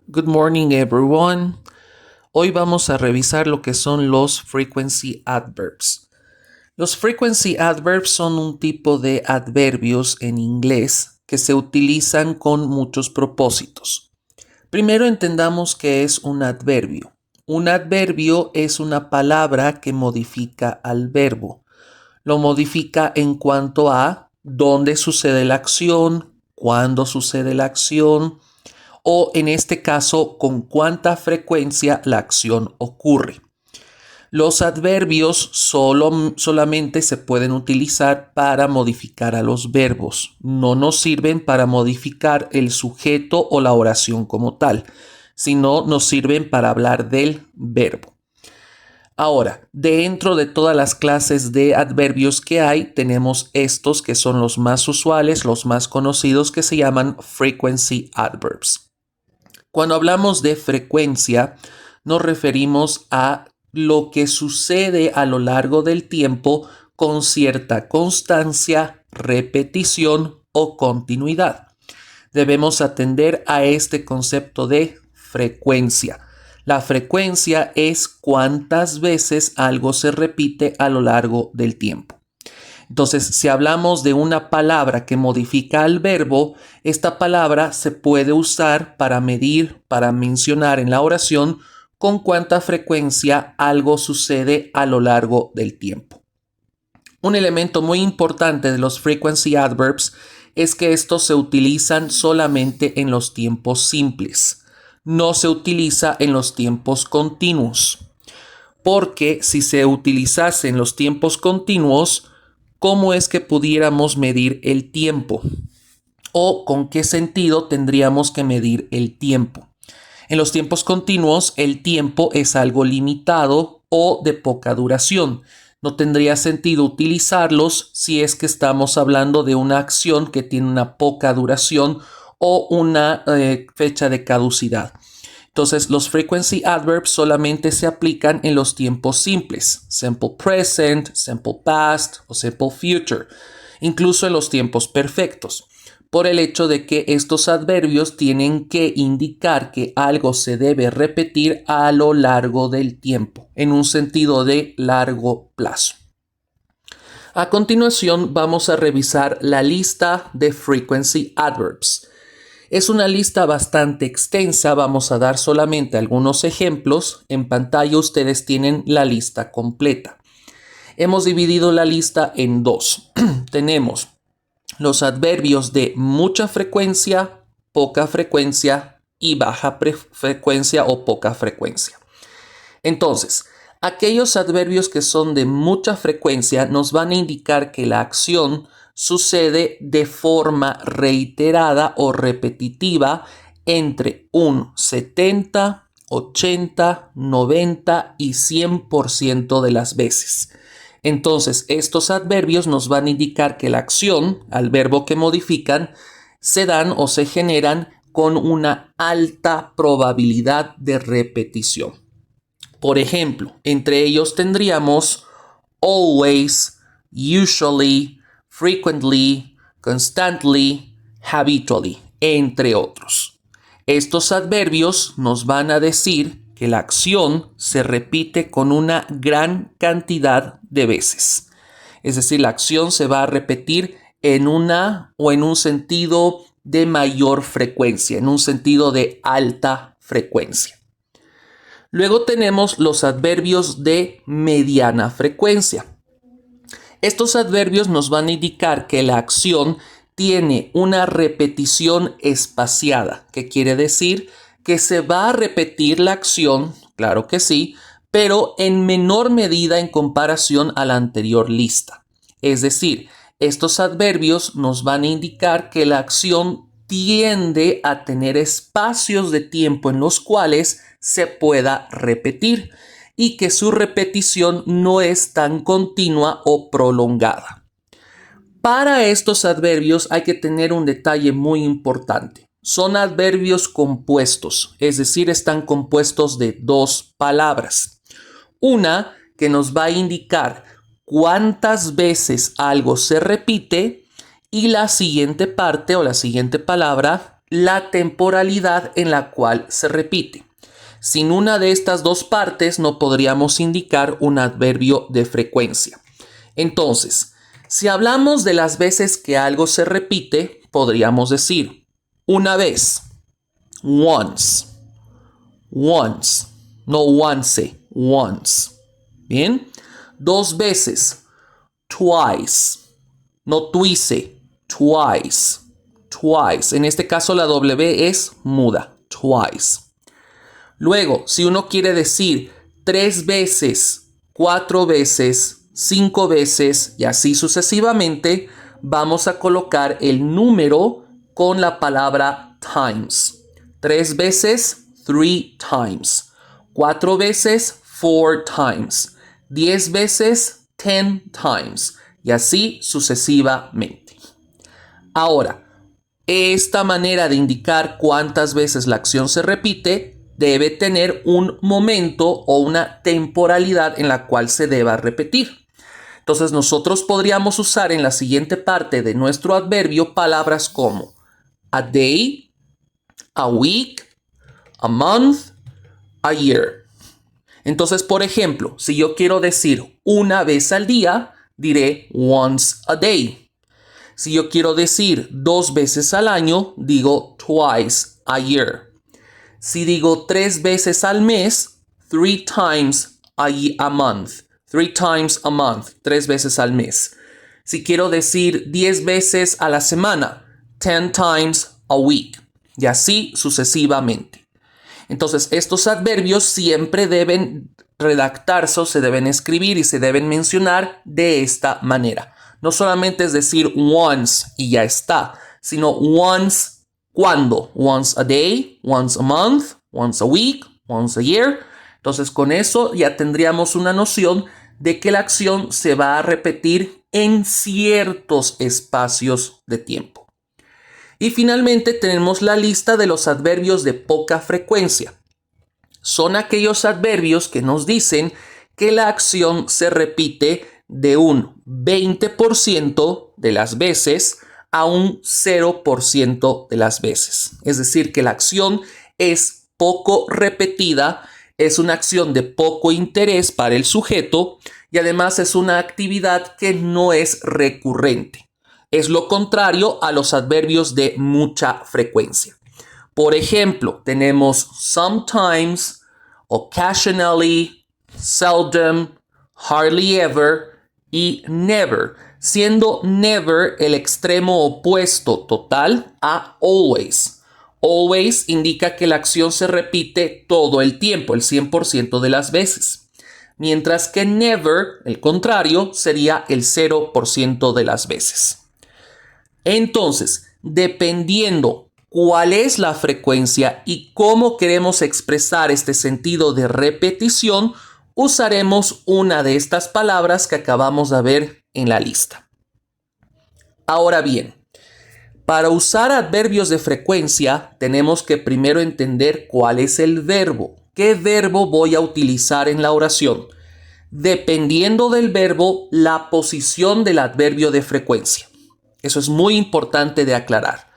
Good morning, everyone. Hoy vamos a revisar lo que son los frequency adverbs. Los frequency adverbs son un tipo de adverbios en inglés que se utilizan con muchos propósitos. Primero entendamos qué es un adverbio. Un adverbio es una palabra que modifica al verbo. Lo modifica en cuanto a dónde sucede la acción, cuándo sucede la acción, o en este caso, con cuánta frecuencia la acción ocurre. Los adverbios solamente se pueden utilizar para modificar a los verbos. No nos sirven para modificar el sujeto o la oración como tal, sino nos sirven para hablar del verbo. Ahora, dentro de todas las clases de adverbios que hay, tenemos estos que son los más usuales, los más conocidos, que se llaman frequency adverbs. Cuando hablamos de frecuencia, nos referimos a lo que sucede a lo largo del tiempo con cierta constancia, repetición o continuidad. Debemos atender a este concepto de frecuencia. La frecuencia es cuántas veces algo se repite a lo largo del tiempo. Entonces, si hablamos de una palabra que modifica al verbo, esta palabra se puede usar para medir, para mencionar en la oración con cuánta frecuencia algo sucede a lo largo del tiempo. Un elemento muy importante de los frequency adverbs es que estos se utilizan solamente en los tiempos simples. No se utiliza en los tiempos continuos. Porque si se utilizase en los tiempos continuos, ¿cómo es que pudiéramos medir el tiempo? ¿O con qué sentido tendríamos que medir el tiempo? En los tiempos continuos, el tiempo es algo limitado o de poca duración. No tendría sentido utilizarlos si es que estamos hablando de una acción que tiene una poca duración o una fecha de caducidad. Entonces, los frequency adverbs solamente se aplican en los tiempos simples, simple present, simple past o simple future, incluso en los tiempos perfectos, por el hecho de que estos adverbios tienen que indicar que algo se debe repetir a lo largo del tiempo, en un sentido de largo plazo. A continuación, vamos a revisar la lista de frequency adverbs. Es una lista bastante extensa, vamos a dar solamente algunos ejemplos. En pantalla ustedes tienen la lista completa. Hemos dividido la lista en dos. Tenemos los adverbios de mucha frecuencia, poca frecuencia y baja frecuencia o poca frecuencia. Entonces, aquellos adverbios que son de mucha frecuencia nos van a indicar que la acción sucede de forma reiterada o repetitiva entre un 70, 80, 90 y 100% de las veces. Entonces, estos adverbios nos van a indicar que la acción, al verbo que modifican, se dan o se generan con una alta probabilidad de repetición. Por ejemplo, entre ellos tendríamos always, usually, frequently, constantly, habitually, entre otros. Estos adverbios nos van a decir que la acción se repite con una gran cantidad de veces. Es decir, la acción se va a repetir en una o en un sentido de mayor frecuencia, en un sentido de alta frecuencia. Luego tenemos los adverbios de mediana frecuencia. Estos adverbios nos van a indicar que la acción tiene una repetición espaciada, que quiere decir que se va a repetir la acción, claro que sí, pero en menor medida en comparación a la anterior lista. Es decir, estos adverbios nos van a indicar que la acción tiende a tener espacios de tiempo en los cuales se pueda repetir y que su repetición no es tan continua o prolongada. Para estos adverbios hay que tener un detalle muy importante. Son adverbios compuestos, es decir, están compuestos de dos palabras. Una que nos va a indicar cuántas veces algo se repite y la siguiente parte o la siguiente palabra la temporalidad en la cual se repite. Sin una de estas dos partes no podríamos indicar un adverbio de frecuencia. Entonces, si hablamos de las veces que algo se repite, podríamos decir una vez, once, once, no once, once. Bien, dos veces, twice, no twice, twice, twice. En este caso la W es muda, twice. Luego, si uno quiere decir 3 veces, 4 veces, 5 veces y así sucesivamente, vamos a colocar el número con la palabra times. 3 veces, 3 times. 4 veces, 4 times. 10 veces, 10 times. Y así sucesivamente. Ahora, esta manera de indicar cuántas veces la acción se repite debe tener un momento o una temporalidad en la cual se deba repetir. Entonces nosotros podríamos usar en la siguiente parte de nuestro adverbio palabras como a day, a week, a month, a year. Entonces, por ejemplo, si yo quiero decir una vez al día, diré once a day. Si yo quiero decir 2 veces al año, digo twice a year. Si digo 3 veces al mes, 3 times a month. 3 times a month, 3 veces al mes. Si quiero decir 10 veces a la semana, 10 times a week. Y así sucesivamente. Entonces, estos adverbios siempre deben redactarse o se deben escribir y se deben mencionar de esta manera. No solamente es decir once y ya está, sino once. ¿Cuándo? Once a day, once a month, once a week, once a year. Entonces con eso ya tendríamos una noción de que la acción se va a repetir en ciertos espacios de tiempo. Y finalmente tenemos la lista de los adverbios de poca frecuencia. Son aquellos adverbios que nos dicen que la acción se repite de un 20% de las veces a un 0% de las veces. Es decir, que la acción es poco repetida, es una acción de poco interés para el sujeto y además es una actividad que no es recurrente. Es lo contrario a los adverbios de mucha frecuencia. Por ejemplo, tenemos sometimes, occasionally, seldom, hardly ever y never, siendo never el extremo opuesto total a always. Always indica que la acción se repite todo el tiempo, el 100% de las veces. Mientras que never, el contrario, sería el 0% de las veces. Entonces, dependiendo cuál es la frecuencia y cómo queremos expresar este sentido de repetición, usaremos una de estas palabras que acabamos de ver en la lista. Ahora bien, para usar adverbios de frecuencia tenemos que primero entender cuál es el verbo. ¿Qué verbo voy a utilizar en la oración? Dependiendo del verbo, la posición del adverbio de frecuencia. Eso es muy importante de aclarar.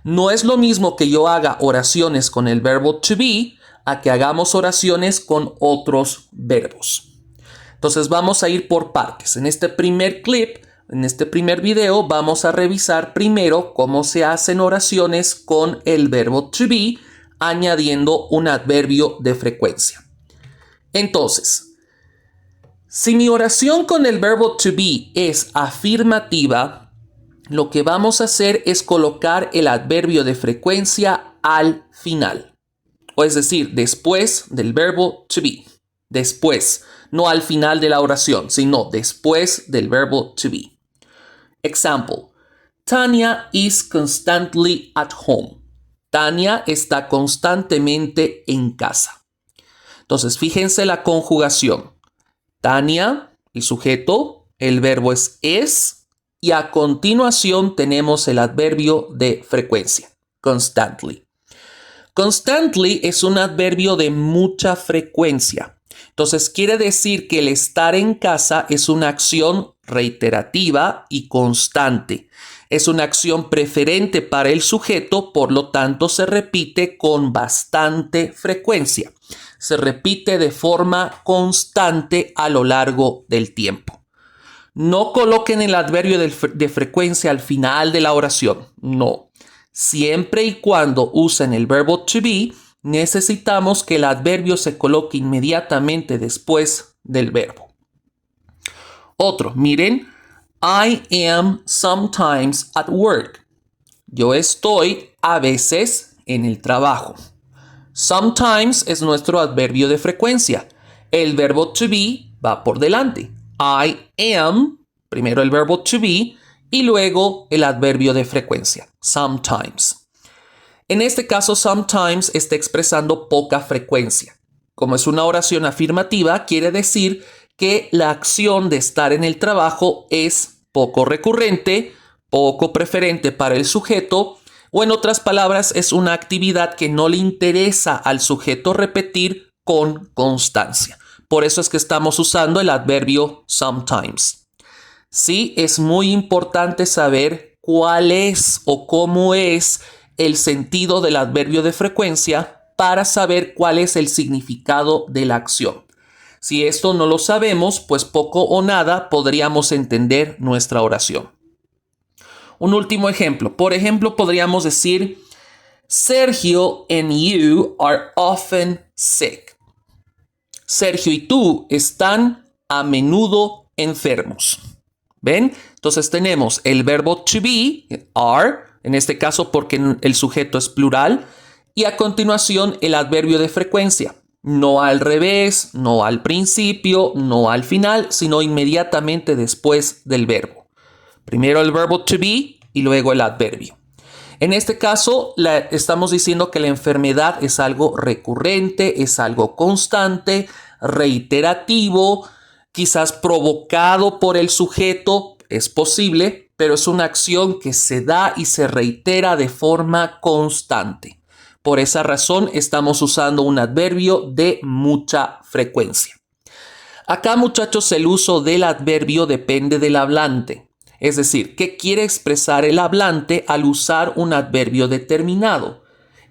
No es lo mismo que yo haga oraciones con el verbo to be a que hagamos oraciones con otros verbos. Entonces vamos a ir por partes. En este primer clip, en este primer video, vamos a revisar primero cómo se hacen oraciones con el verbo to be, añadiendo un adverbio de frecuencia. Entonces, si mi oración con el verbo to be es afirmativa, lo que vamos a hacer es colocar el adverbio de frecuencia al final. O es decir, después del verbo to be. Después, no al final de la oración, sino después del verbo to be. Example. Tanya is constantly at home. Tanya está constantemente en casa. Entonces, fíjense la conjugación. Tanya, el sujeto, el verbo es y a continuación tenemos el adverbio de frecuencia, constantly. Constantly es un adverbio de mucha frecuencia. Entonces quiere decir que el estar en casa es una acción reiterativa y constante. Es una acción preferente para el sujeto, por lo tanto se repite con bastante frecuencia. Se repite de forma constante a lo largo del tiempo. No coloquen el adverbio de frecuencia al final de la oración. No. Siempre y cuando usen el verbo to be, necesitamos que el adverbio se coloque inmediatamente después del verbo. Otro, miren. I am sometimes at work. Yo estoy a veces en el trabajo. Sometimes es nuestro adverbio de frecuencia. El verbo to be va por delante. I am, primero el verbo to be y luego el adverbio de frecuencia. Sometimes. En este caso, sometimes está expresando poca frecuencia. Como es una oración afirmativa, quiere decir que la acción de estar en el trabajo es poco recurrente, poco preferente para el sujeto, o en otras palabras, es una actividad que no le interesa al sujeto repetir con constancia. Por eso es que estamos usando el adverbio sometimes. Sí, es muy importante saber cuál es o cómo es el sentido del adverbio de frecuencia para saber cuál es el significado de la acción. Si esto no lo sabemos, pues poco o nada podríamos entender nuestra oración. Un último ejemplo. Por ejemplo, podríamos decir, Sergio and you are often sick. Sergio y tú están a menudo enfermos. ¿Ven? Entonces tenemos el verbo to be, are, en este caso porque el sujeto es plural, y a continuación el adverbio de frecuencia. No al revés, no al principio, no al final, sino inmediatamente después del verbo. Primero el verbo to be y luego el adverbio. En este caso, estamos diciendo que la enfermedad es algo recurrente, es algo constante, reiterativo, quizás provocado por el sujeto, es posible, pero es una acción que se da y se reitera de forma constante. Por esa razón estamos usando un adverbio de mucha frecuencia. Acá, muchachos, el uso del adverbio depende del hablante. Es decir, ¿qué quiere expresar el hablante al usar un adverbio determinado?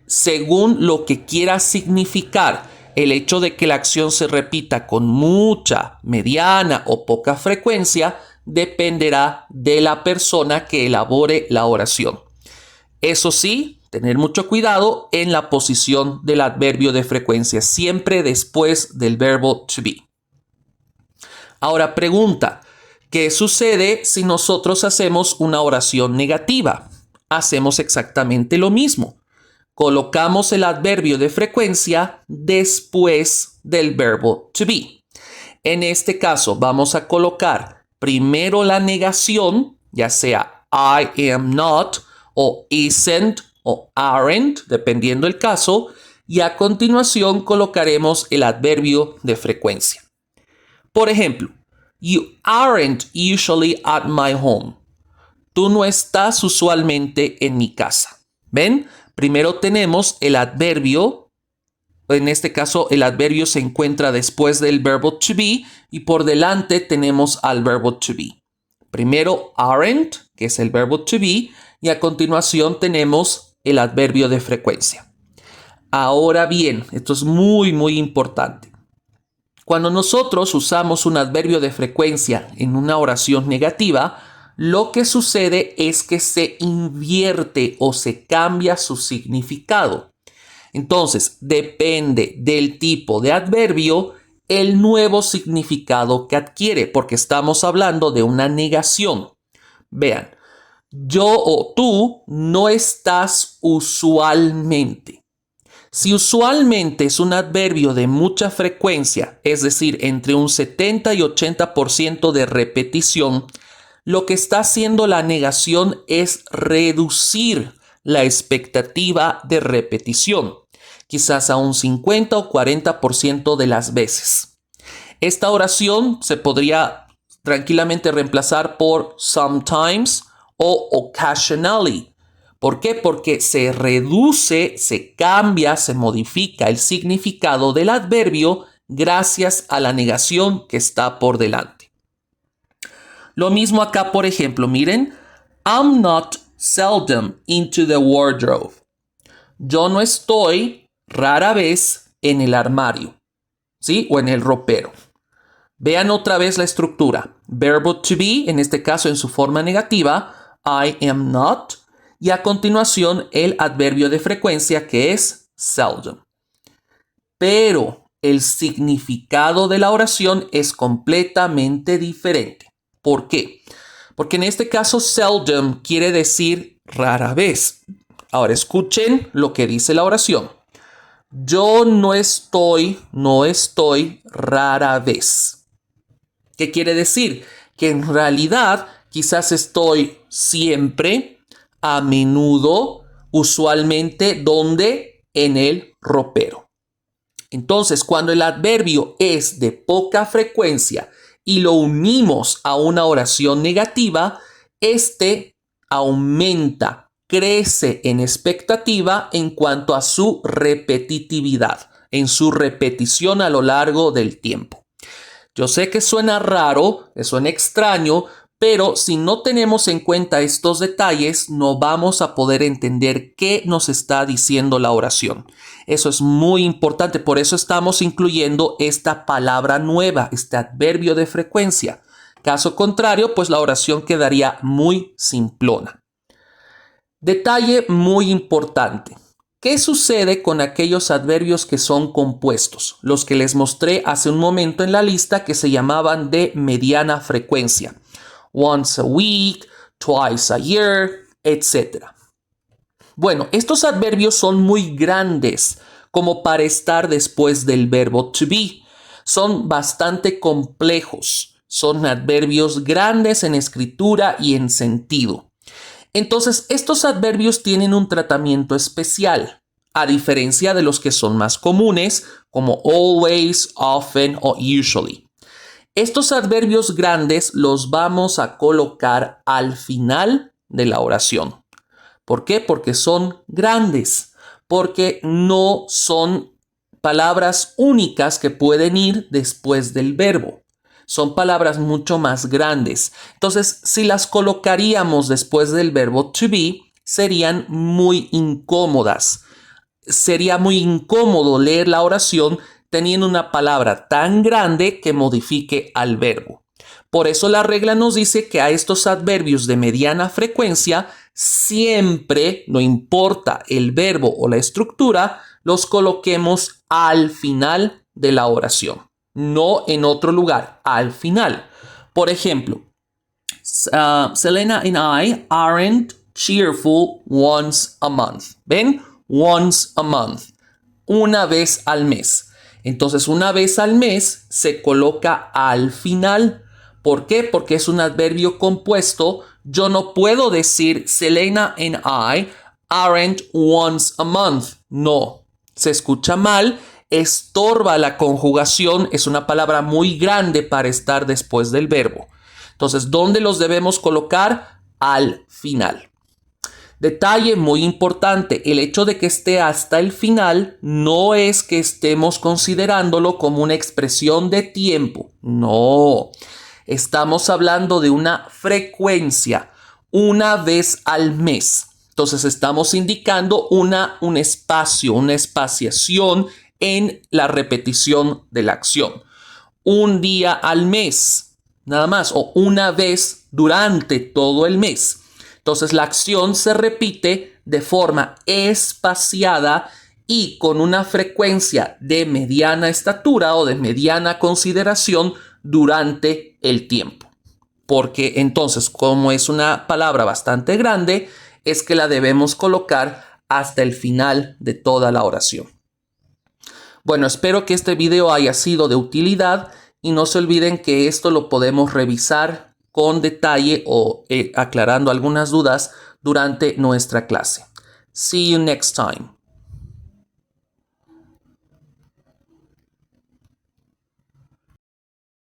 Según lo que quiera significar, el hecho de que la acción se repita con mucha, mediana o poca frecuencia dependerá de la persona que elabore la oración. Eso sí, tener mucho cuidado en la posición del adverbio de frecuencia, siempre después del verbo to be. Ahora pregunta, ¿qué sucede si nosotros hacemos una oración negativa? Hacemos exactamente lo mismo. Colocamos el adverbio de frecuencia después del verbo to be. En este caso vamos a colocar primero la negación, ya sea I am not o isn't o aren't, dependiendo del caso, y a continuación colocaremos el adverbio de frecuencia. Por ejemplo, you aren't usually at my home. Tú no estás usualmente en mi casa. ¿Ven? Primero tenemos el adverbio. En este caso, el adverbio se encuentra después del verbo to be y por delante tenemos al verbo to be. Primero aren't, que es el verbo to be, y a continuación tenemos el adverbio de frecuencia. Ahora bien, esto es muy, muy importante. Cuando nosotros usamos un adverbio de frecuencia en una oración negativa, lo que sucede es que se invierte o se cambia su significado. Entonces, depende del tipo de adverbio el nuevo significado que adquiere, porque estamos hablando de una negación. Vean, yo o tú no estás usualmente. Si usualmente es un adverbio de mucha frecuencia, es decir, entre un 70 y 80% de repetición, lo que está haciendo la negación es reducir la expectativa de repetición, quizás a un 50 o 40% de las veces. Esta oración se podría tranquilamente reemplazar por sometimes o occasionally. ¿Por qué? Porque se reduce, se cambia, se modifica el significado del adverbio gracias a la negación que está por delante. Lo mismo acá, por ejemplo, miren, I'm not seldom into the wardrobe. Yo no estoy rara vez en el armario, ¿sí? O en el ropero. Vean otra vez la estructura. Verbo to be, en este caso en su forma negativa, I am not. Y a continuación el adverbio de frecuencia que es seldom. Pero el significado de la oración es completamente diferente. ¿Por qué? Porque en este caso seldom quiere decir rara vez. Ahora escuchen lo que dice la oración. Yo no estoy rara vez. ¿Qué quiere decir? Que en realidad quizás estoy siempre, a menudo, usualmente, ¿dónde? En el ropero. Entonces, cuando el adverbio es de poca frecuencia y lo unimos a una oración negativa, este aumenta, crece en expectativa en cuanto a su repetitividad, en su repetición a lo largo del tiempo. Yo sé que suena raro, suena extraño, pero si no tenemos en cuenta estos detalles, no vamos a poder entender qué nos está diciendo la oración. Eso es muy importante, por eso estamos incluyendo esta palabra nueva, este adverbio de frecuencia. Caso contrario, pues la oración quedaría muy simplona. Detalle muy importante. ¿Qué sucede con aquellos adverbios que son compuestos? Los que les mostré hace un momento en la lista que se llamaban de mediana frecuencia. Once a week, twice a year, etc. Bueno, estos adverbios son muy grandes como para estar después del verbo to be. Son bastante complejos. Son adverbios grandes en escritura y en sentido. Entonces, estos adverbios tienen un tratamiento especial, a diferencia de los que son más comunes, como always, often o usually. Estos adverbios grandes los vamos a colocar al final de la oración. ¿Por qué? Porque son grandes, porque no son palabras únicas que pueden ir después del verbo. Son palabras mucho más grandes. Entonces, si las colocaríamos después del verbo to be, serían muy incómodas. Sería muy incómodo leer la oración teniendo una palabra tan grande que modifique al verbo. Por eso la regla nos dice que a estos adverbios de mediana frecuencia siempre, no importa el verbo o la estructura, los coloquemos al final de la oración. No en otro lugar, al final. Por ejemplo, Selena and I aren't cheerful once a month. ¿Ven? Once a month. Una vez al mes. Entonces, una vez al mes se coloca al final. ¿Por qué? Porque es un adverbio compuesto. Yo no puedo decir Selena and I aren't once a month. No, se escucha mal. Estorba la conjugación, es una palabra muy grande para estar después del verbo. Entonces, ¿dónde los debemos colocar? Al final. Detalle muy importante, el hecho de que esté hasta el final no es que estemos considerándolo como una expresión de tiempo. No, estamos hablando de una frecuencia, una vez al mes. Entonces, estamos indicando un espacio, una espaciación en la repetición de la acción. Un día al mes, nada más, o una vez durante todo el mes. Entonces la acción se repite de forma espaciada y con una frecuencia de mediana estatura o de mediana consideración durante el tiempo. Porque entonces, como es una palabra bastante grande, es que la debemos colocar hasta el final de toda la oración. Bueno, espero que este video haya sido de utilidad y no se olviden que esto lo podemos revisar con detalle o aclarando algunas dudas durante nuestra clase. See you next time.